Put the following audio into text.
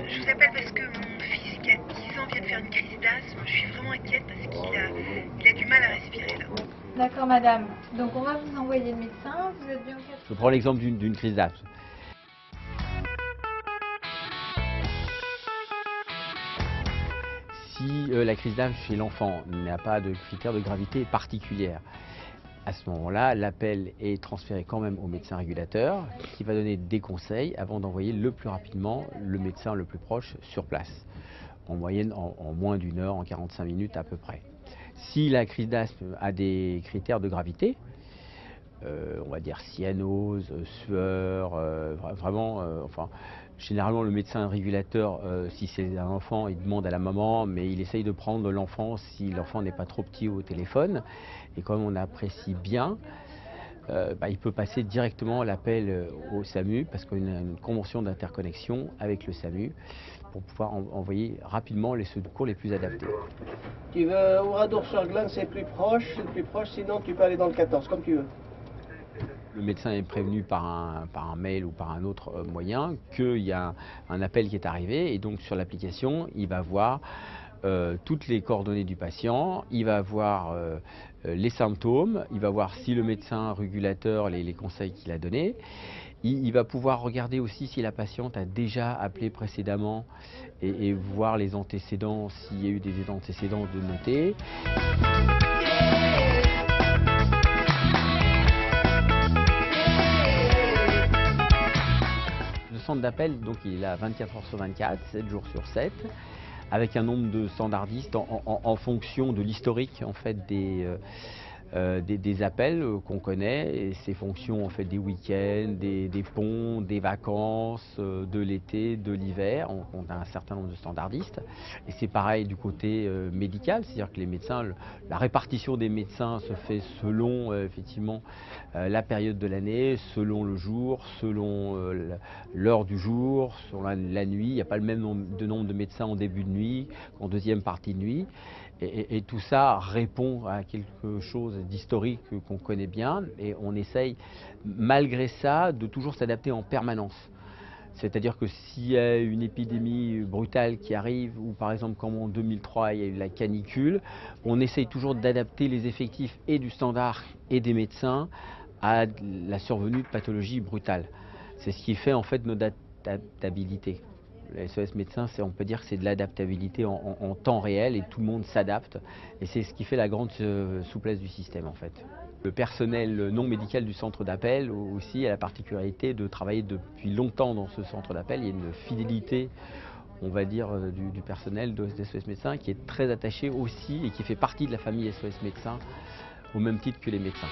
Je vous appelle parce que mon fils qui a 10 ans vient de faire une crise d'asthme. Je suis vraiment inquiète parce qu'il a du mal à respirer là. D'accord madame, donc on va vous envoyer le médecin, vous êtes bien au cas. Je prends l'exemple d'une crise d'asthme. Si la crise d'asthme chez l'enfant n'a pas de critères de gravité particulière, à ce moment-là, l'appel est transféré quand même au médecin régulateur qui va donner des conseils avant d'envoyer le plus rapidement le médecin le plus proche sur place. En moyenne, en moins d'une heure, en 45 minutes à peu près. Si la crise d'asthme a des critères de gravité, on va dire cyanose, sueur, enfin, généralement le médecin régulateur, si c'est un enfant, il demande à la maman, mais il essaye de prendre l'enfant si l'enfant n'est pas trop petit au téléphone. Et comme on apprécie bien, il peut passer directement l'appel au SAMU parce qu'on a une convention d'interconnexion avec le SAMU pour pouvoir envoyer rapidement les secours les plus adaptés. Tu veux Oradour-sur-Glane, c'est le plus proche, sinon tu peux aller dans le 14, comme tu veux. Le médecin est prévenu par un mail ou par un autre moyen qu'il y a un appel qui est arrivé et donc sur l'application, il va voir toutes les coordonnées du patient, il va voir les symptômes, il va voir si le médecin régulateur, les conseils qu'il a donnés. Il va pouvoir regarder aussi si la patiente a déjà appelé précédemment et voir les antécédents, s'il y a eu des antécédents de noter. Le centre d'appel, donc il est là 24 heures sur 24, 7 jours sur 7, avec un nombre de standardistes en fonction de l'historique en fait des appels qu'on connaît, et ces fonctions en fait des week-ends, des ponts, des vacances, de l'été, de l'hiver. On a un certain nombre de standardistes et c'est pareil du côté médical, c'est-à-dire que les médecins, la répartition des médecins se fait selon effectivement la période de l'année, selon le jour, selon l'heure du jour, selon la nuit. Il n'y a pas le même nombre de médecins en début de nuit qu'en deuxième partie de nuit. Et tout ça répond à quelque chose d'historique qu'on connaît bien et on essaye, malgré ça, de toujours s'adapter en permanence. C'est-à-dire que s'il y a une épidémie brutale qui arrive, ou par exemple comme en 2003 il y a eu la canicule, on essaye toujours d'adapter les effectifs et du standard et des médecins à la survenue de pathologies brutales. C'est ce qui fait en fait notre adaptabilité. Le SOS médecin, on peut dire que c'est de l'adaptabilité en temps réel et tout le monde s'adapte. Et c'est ce qui fait la grande souplesse du système en fait. Le personnel non médical du centre d'appel aussi a la particularité de travailler depuis longtemps dans ce centre d'appel. Il y a une fidélité, on va dire, du personnel de SOS médecin qui est très attaché aussi et qui fait partie de la famille SOS médecin au même titre que les médecins.